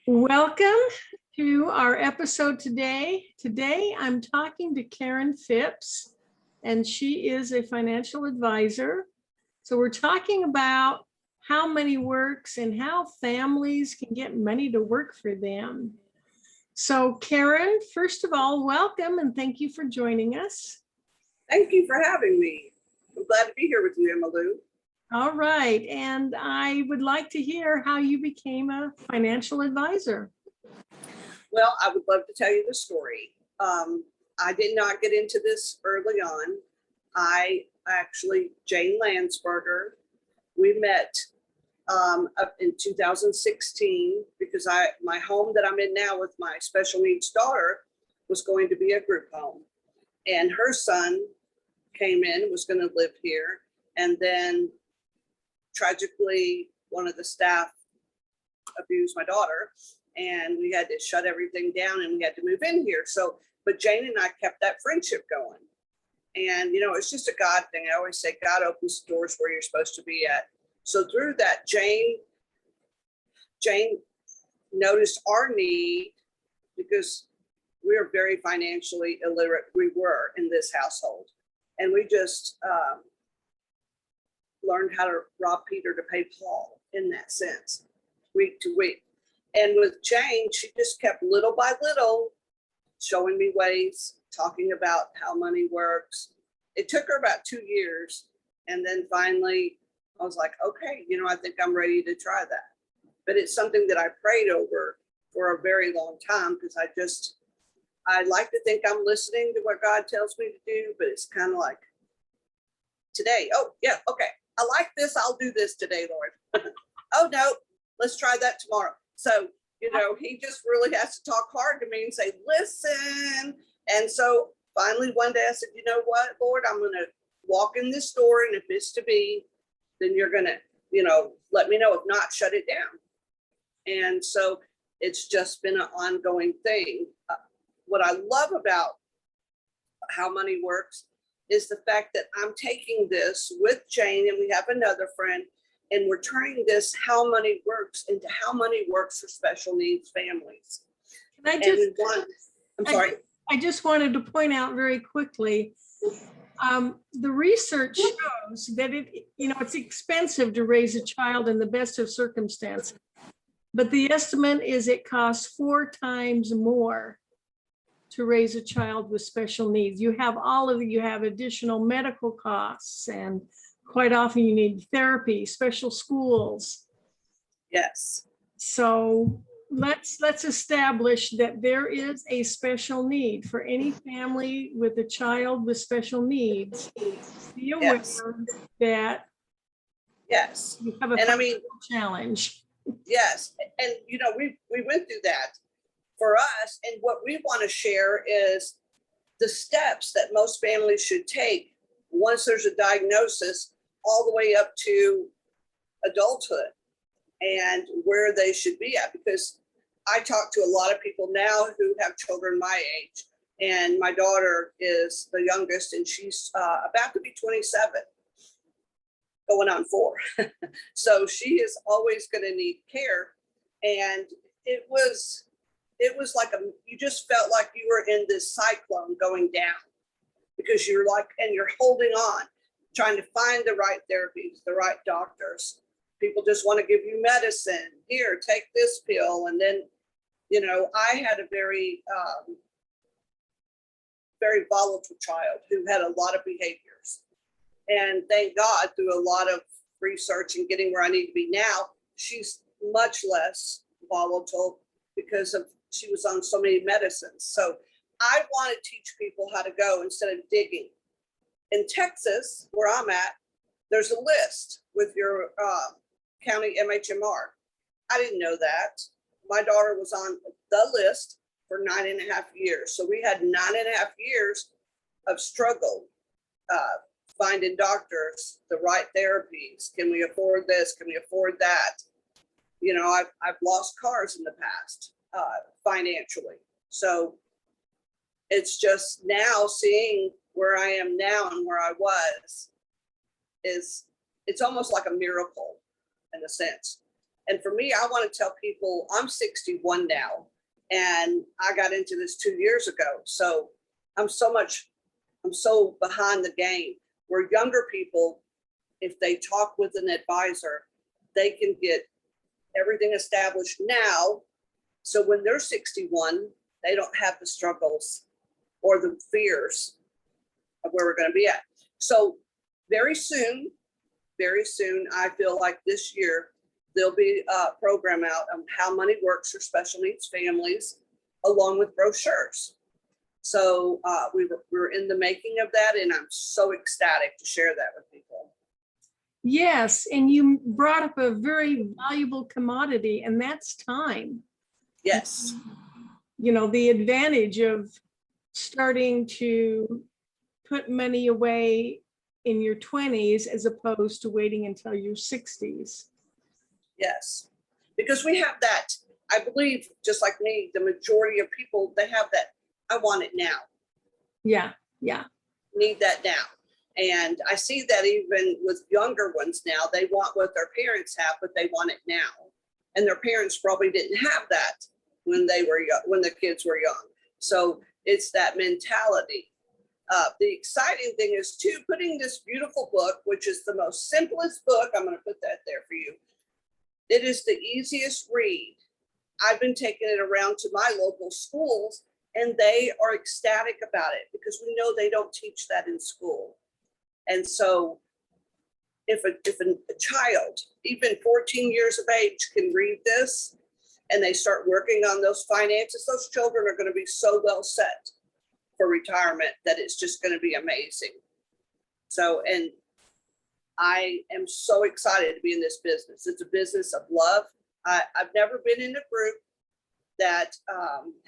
Welcome to our episode today. Today, I'm talking to Karen Phipps, and she is a financial advisor. So we're talking about how money works and how families can get money to work for them. So Karen, first of all, welcome and thank you for joining us. Thank you for having me. I'm glad to be here with you, Emma Lou. All right, and I would like to hear how you became a financial advisor. Well, I would love to tell you the story. I did not get into this early on. Jane Landsberger, we met up in 2016 because my home that I'm in now with my special needs daughter was going to be a group home. And her son came in, was going to live here. And then tragically, one of the staff abused my daughter and we had to shut everything down and we had to move in here. But Jane and I kept that friendship going. And, it's just a God thing. I always say God opens doors where you're supposed to be at. So through that, Jane noticed our need because we are very financially illiterate. We were in this household. And we just learned how to rob Peter to pay Paul in that sense, week to week. And with Jane, she just kept little by little showing me ways, talking about how money works. It took her about 2 years. And then finally, I was like, okay, I think I'm ready to try that. But it's something that I prayed over for a very long time because I like to think I'm listening to what God tells me to do, but it's kind of like today. Oh, yeah, okay. I like this. I'll do this today, Lord. Oh, no, let's try that tomorrow. So, he just really has to talk hard to me and say, listen. And so finally one day I said, you know what, Lord, I'm going to walk in this door. And if it's to be, then you're going to, let me know. If not, shut it down. And so it's just been an ongoing thing. What I love about how money works is the fact that I'm taking this with Jane and we have another friend and we're turning this how money works into how money works for special needs families. I just wanted to point out very quickly, the research shows that it's expensive to raise a child in the best of circumstances, but the estimate is it costs 4 times more to raise a child with special needs. You have additional medical costs, and quite often you need therapy, special schools. Yes. So let's establish that there is a special need for any family with a child with special needs. Be aware that yes, you have a challenge. Yes, and we went through that for us, and what we want to share is the steps that most families should take once there's a diagnosis all the way up to adulthood and where they should be at. Because I talk to a lot of people now who have children my age, and my daughter is the youngest and she's about to be 27, going on 4. So she is always going to need care. And it was like you just felt like you were in this cyclone going down because you're holding on, trying to find the right therapies, the right doctors. People just want to give you medicine. Here, take this pill. And then, I had a very, very volatile child who had a lot of behaviors. And thank God, through a lot of research and getting where I need to be now, she's much less volatile because she was on so many medicines. So I want to teach people how to go instead of digging. In Texas, where I'm at, there's a list with your county MHMR. I didn't know that. My daughter was on the list for 9.5 years. So we had 9.5 years of struggle finding doctors, the right therapies. Can we afford this? Can we afford that? I've lost cars in the past financially. So it's just now seeing where I am now and where I was it's almost like a miracle in a sense. And for me, I want to tell people I'm 61 now, and I got into this 2 years ago. So I'm so behind the game, where younger people, if they talk with an advisor, they can get everything established now. So when they're 61, they don't have the struggles or the fears of where we're going to be at. So very soon, I feel like this year, there'll be a program out on how money works for special needs families, along with brochures. So we're in the making of that, and I'm so ecstatic to share that with people. Yes, and you brought up a very valuable commodity, and that's time. Yes. You know, the advantage of starting to put money away in your 20s as opposed to waiting until your 60s. Yes, because we have that, I believe, just like me, the majority of people, they have that, I want it now. Yeah. Need that now. And I see that even with younger ones now, they want what their parents have, but they want it now. And their parents probably didn't have that when they were young, when the kids were young. So it's that mentality. The exciting thing is too, putting this beautiful book, which is the most simplest book, I'm going to put that there for you. It is the easiest read. I've been taking it around to my local schools, and they are ecstatic about it because we know they don't teach that in school. And so if a child, even 14 years of age, can read this and they start working on those finances, those children are going to be so well set for retirement that it's just going to be amazing. So, and I am so excited to be in this business. It's a business of love. I've never been in a group that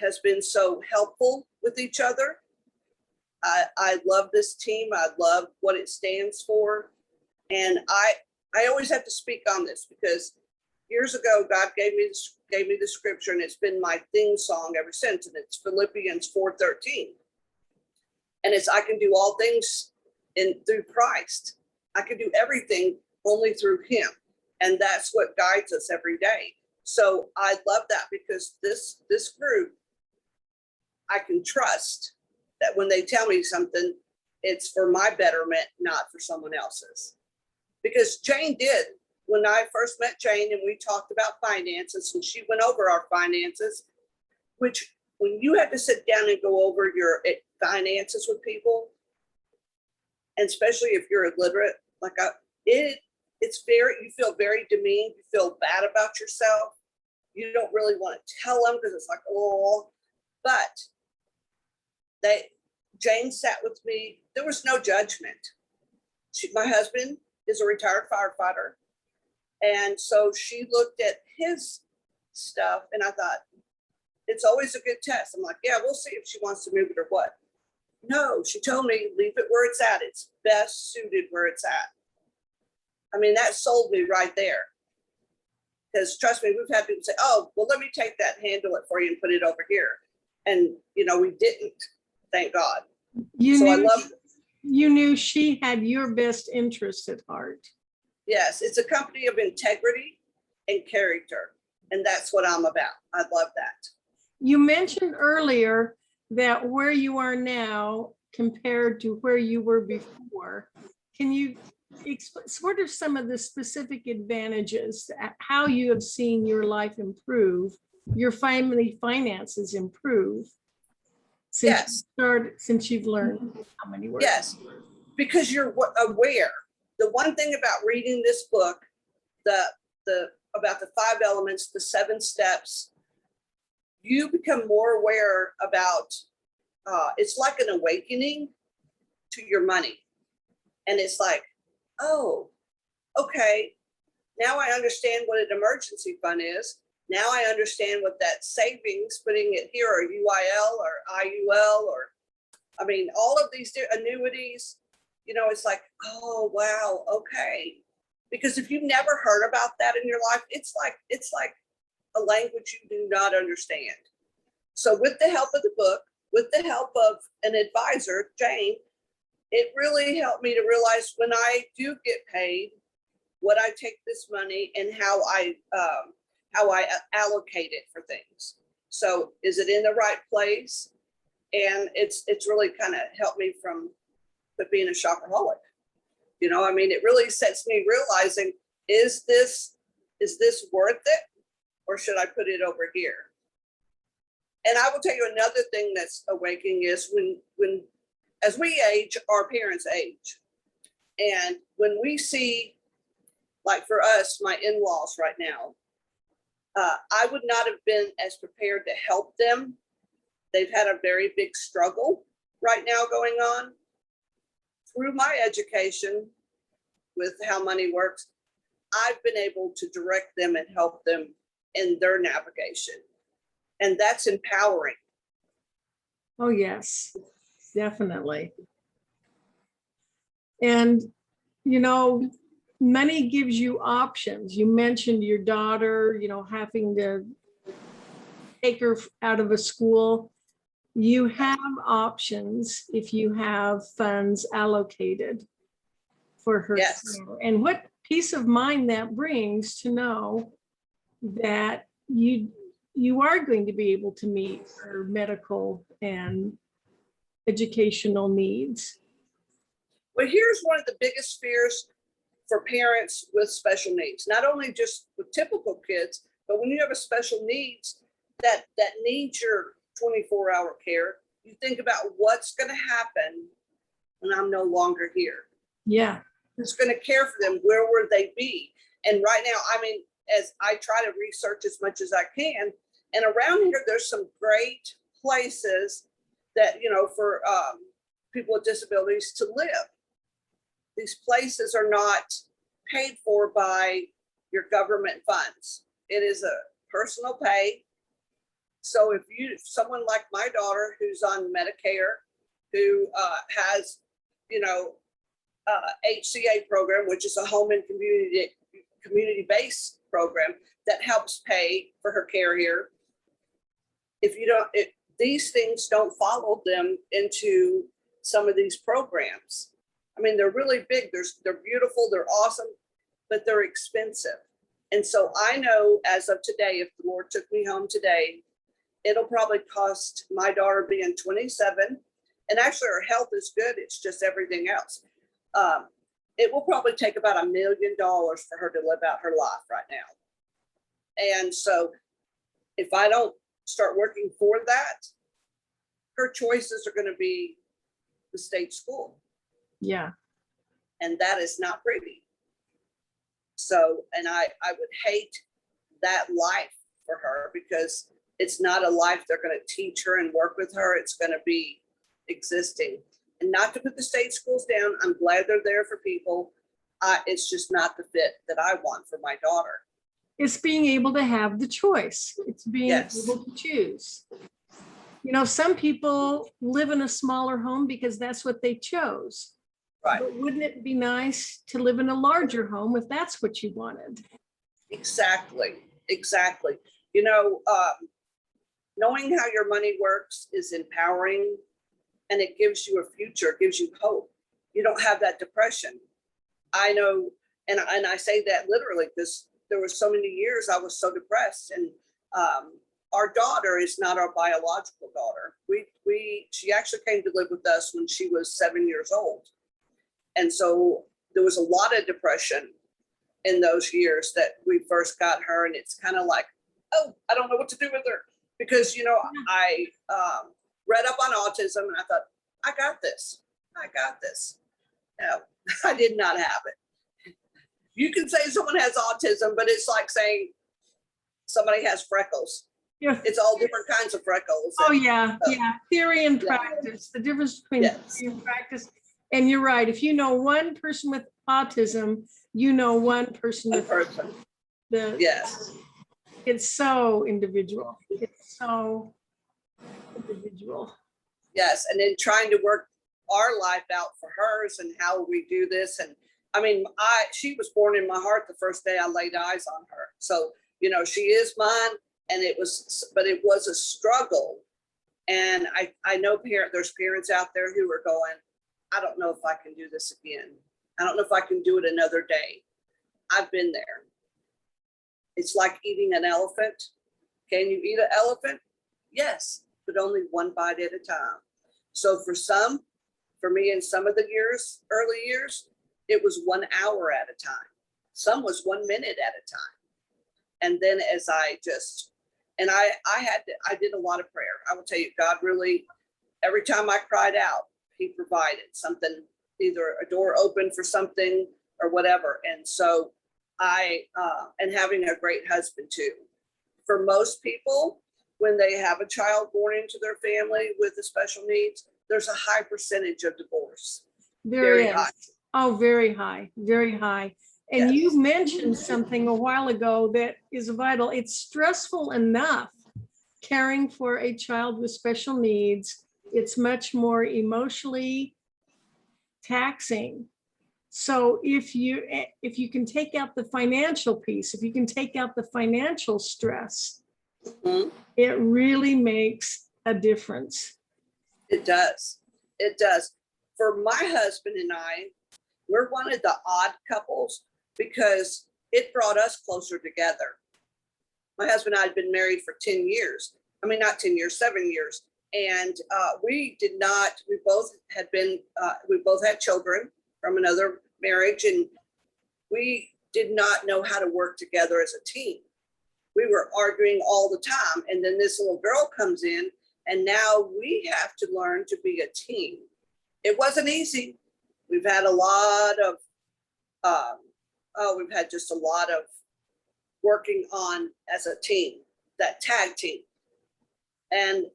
has been so helpful with each other. I love this team. I love what it stands for. And I always have to speak on this because years ago, God gave me the scripture, and it's been my theme song ever since. And it's Philippians 4:13. And it's, I can do all things through Christ. I can do everything only through him. And that's what guides us every day. So I love that because this group, I can trust that when they tell me something, it's for my betterment, not for someone else's. Because Jane did. When I first met Jane and we talked about finances, and she went over our finances, which when you have to sit down and go over your finances with people, and especially if you're illiterate, like it's very, you feel very demeaned, you feel bad about yourself. You don't really want to tell them because it's like, oh, but Jane sat with me. There was no judgment. My husband is a retired firefighter. And so she looked at his stuff, and I thought, it's always a good test. I'm like, yeah, we'll see if she wants to move it or what. No, she told me, leave it where it's at. It's best suited where it's at. I mean, that sold me right there. Because trust me, we've had people say, oh, well, let me take that, handle it for you and put it over here. And, we didn't, thank God. You knew she had your best interest at heart. Yes, it's a company of integrity and character. And that's what I'm about. I love that. You mentioned earlier that where you are now compared to where you were before. Can you explain sort of some of the specific advantages, how you have seen your life improve, your family finances improve since you've learned how many words? Yes, because you're aware. The one thing about reading this book, about the 5 elements, the 7 steps, you become more aware about, it's like an awakening to your money. And it's like, oh, okay, now I understand what an emergency fund is. Now I understand what that savings, putting it here, or UIL or IUL, or, I mean, all of these annuities, it's like, oh, wow, okay. Because if you've never heard about that in your life, it's like a language you do not understand. So with the help of the book, with the help of an advisor, Jane, it really helped me to realize when I do get paid, what I take this money and how I allocate it for things. So is it in the right place? And it's really kind of helped me from being a shopaholic. You know, I mean, it really sets me realizing, is this worth it, or should I put it over here? And I will tell you another thing that's awakening is when as we age, our parents age. And when we see, like for us, my in-laws right now, I would not have been as prepared to help them. They've had a very big struggle right now going on. Through my education with how money works, I've been able to direct them and help them in their navigation. And that's empowering. Oh, yes, definitely. And, you know, money gives you options. You mentioned your daughter, you know, having to take her out of a school. You have options if you have funds allocated for her. Yes. care. And what peace of mind that brings to know that you are going to be able to meet her medical and educational needs. Well, here's one of the biggest fears for parents with special needs, not only just with typical kids, but when you have a special needs that needs your 24-hour care, you think about what's going to happen when I'm no longer here. Yeah. Who's going to care for them? Where would they be? And right now, I mean, as I try to research as much as I can, and around here, there's some great places that, you know, for people with disabilities to live. These places are not paid for by your government funds. It is a personal pay. So if someone like my daughter who's on Medicare, who has, you know, HCA program, which is a home and community-based program that helps pay for her care here. If these things don't follow them into some of these programs, I mean, they're really big. They're beautiful. They're awesome, but they're expensive. And so I know as of today, if the Lord took me home today, it'll probably cost my daughter being 27. And actually her health is good. It's just everything else. It will probably take about $1 million for her to live out her life right now. And so if I don't start working for that, her choices are going to be the state school. Yeah. And that is not pretty. So, and I would hate that life for her, because it's not a life they're going to teach her and work with her. It's going to be existing. And not to put the state schools down, I'm glad they're there for people. It's just not the fit that I want for my daughter. It's being able to have the choice. It's being Yes. able to choose. You know, some people live in a smaller home because that's what they chose. Right. But wouldn't it be nice to live in a larger home if that's what you wanted? Exactly. Exactly. You know, knowing how your money works is empowering, and it gives you a future, it gives you hope. You don't have that depression. I know, and I say that literally, because there were so many years I was so depressed. And our daughter is not our biological daughter. She actually came to live with us when she was 7 years old. And so there was a lot of depression in those years that we first got her. And it's kind of like, oh, I don't know what to do with her. Because, you know, I read up on autism and I thought, I got this. No, I did not have it. You can say someone has autism, but it's like saying somebody has freckles. Yeah. It's all different kinds of freckles. Oh, yeah. Yeah. Theory and practice, the difference between theory and practice. And you're right. If you know one person with autism, you know one person with the. Yes. It's so individual. It's so individual. Yes. And then trying to work our life out for hers and how we do this. And I mean, she was born in my heart the first day I laid eyes on her. So, you know, she is mine, and it was a struggle. And I know there's parents out there who are going, I don't know if I can do this again. I don't know if I can do it another day. I've been there. It's like eating an elephant. Can you eat an elephant? Yes, but only one bite at a time. So for me in some of the early years, it was 1 hour at a time. Some was 1 minute at a time. And then as I did a lot of prayer. I will tell you, God really, every time I cried out, he provided something, either a door open for something or whatever. And so and having a great husband too. For most people, when they have a child born into their family with the special needs, there's a high percentage of divorce. Very high. Oh, very high, very high. And Yes. you mentioned something a while ago that is vital. It's stressful enough caring for a child with special needs. It's much more emotionally taxing. So if you can take out the financial piece, if you can take out the financial stress, Mhm. it really makes a difference. It does. It does. For my husband and I, we're one of the odd couples because it brought us closer together. My husband and I had been married for 10 years. I mean, not 10 years, 7 years. And we both had children from another marriage, and we did not know how to work together as a team. We were arguing all the time. And then this little girl comes in, and now we have to learn to be a team. It wasn't easy. We've had just a lot of working on as a team, that tag team. And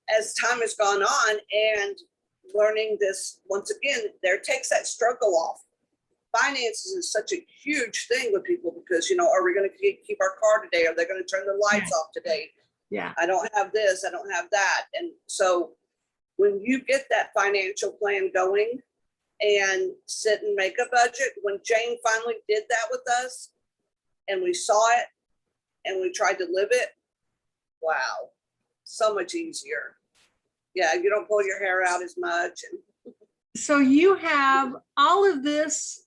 as time has gone on and learning this, once again, there takes that struggle off. Finances is such a huge thing with people because, are we going to keep our car today? Are they going to turn the lights off today? Yeah. I don't have this, I don't have that. And so when you get that financial plan going and sit and make a budget, when Jane finally did that with us and we saw it and we tried to live it, wow, so much easier. Yeah, you don't pull your hair out as much. So you have all of this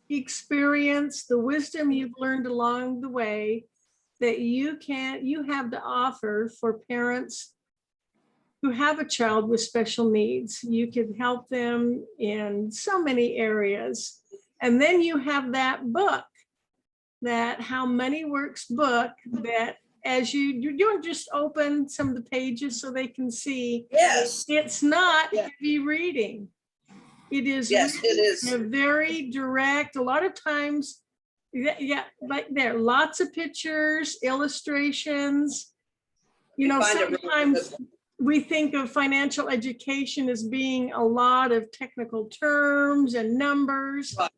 experience, the wisdom you've learned along the way that you have to offer for parents who have a child with special needs. You can help them in so many areas. And then you have that book, that How Money Works book, that as you don't just open some of the pages so they can see. Yes. It's not heavy reading. It is. Yes, it is. Very direct. A lot of times, like there are lots of pictures, illustrations. Sometimes we think of financial education as being a lot of technical terms and numbers. Right.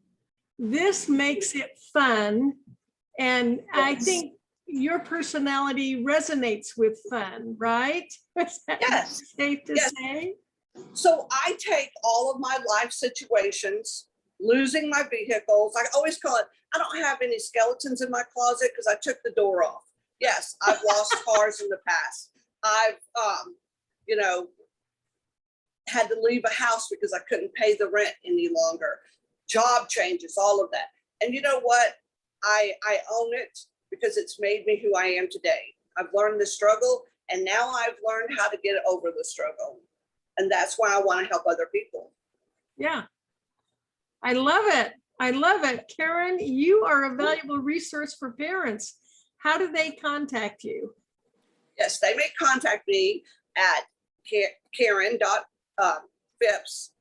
This makes it fun. And Yes. I think your personality resonates with fun, right? Yes. Safe to say? So I take all of my life situations, losing my vehicles. I always call it, I don't have any skeletons in my closet because I took the door off. Yes, I've lost cars in the past. I've, had to leave a house because I couldn't pay the rent any longer. Job changes, all of that. And you know what? I own it because it's made me who I am today. I've learned the struggle, and now I've learned how to get over the struggle. And that's why I want to help other people. Yeah. I love it. I love it. Karen, you are a valuable resource for parents. How do they contact you? Yes, they may contact me at Karen.Phipps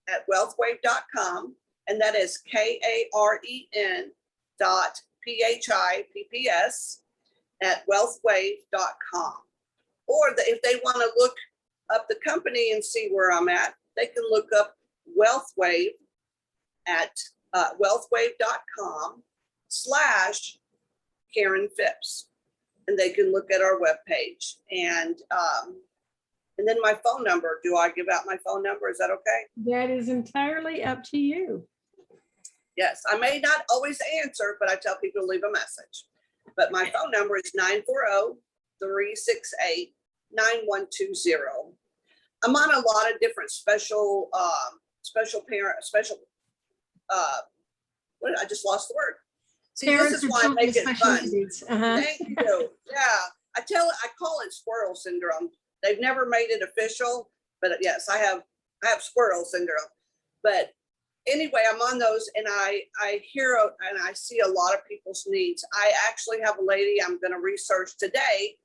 at wealthwave.com. And that is KAREN.PHIPPS at wealthwave.com. Or if they want to look up the company and see where I'm at, they can look up WealthWave at wealthwave.com/Karen Phipps. And they can look at our webpage. And then my phone number. Do I give out my phone number? Is that okay? That is entirely up to you. Yes, I may not always answer, but I tell people to leave a message. But my phone number is 940-368-9120. I'm on a lot of different I just lost the word. See, this Parents is with why I children make with it special fun. needs. Uh-huh. Thank you. Yeah, I call it squirrel syndrome. They've never made it official, but yes, I have squirrel syndrome. But anyway, I'm on those, and I hear and I see a lot of people's needs. I actually have a lady I'm going to research today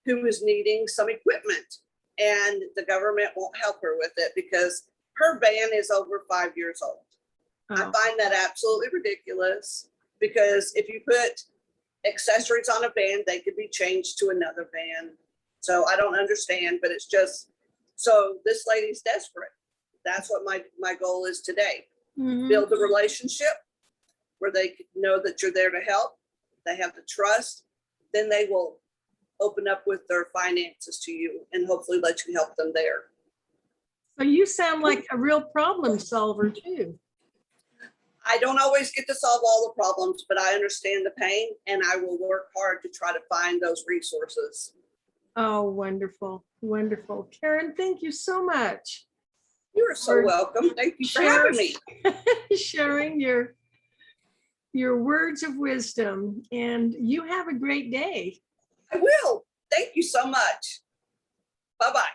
who is needing some equipment, and the government won't help her with it because her van is over 5 years old. I Oh. find that absolutely ridiculous, because if you put accessories on a van, they could be changed to another van. So I don't understand, but it's just, so this lady's desperate. That's what my goal is today. Mhm. Build a relationship where they know that you're there to help. They have the trust. Then they will open up with their finances to you and hopefully let you help them there. So you sound like a real problem solver too. I don't always get to solve all the problems, but I understand the pain, and I will work hard to try to find those resources. Oh, wonderful, wonderful. Karen, thank you so much. You are so For welcome. Thank you for having me. sharing your words of wisdom, and you have a great day. I will. Thank you so much. Bye-bye.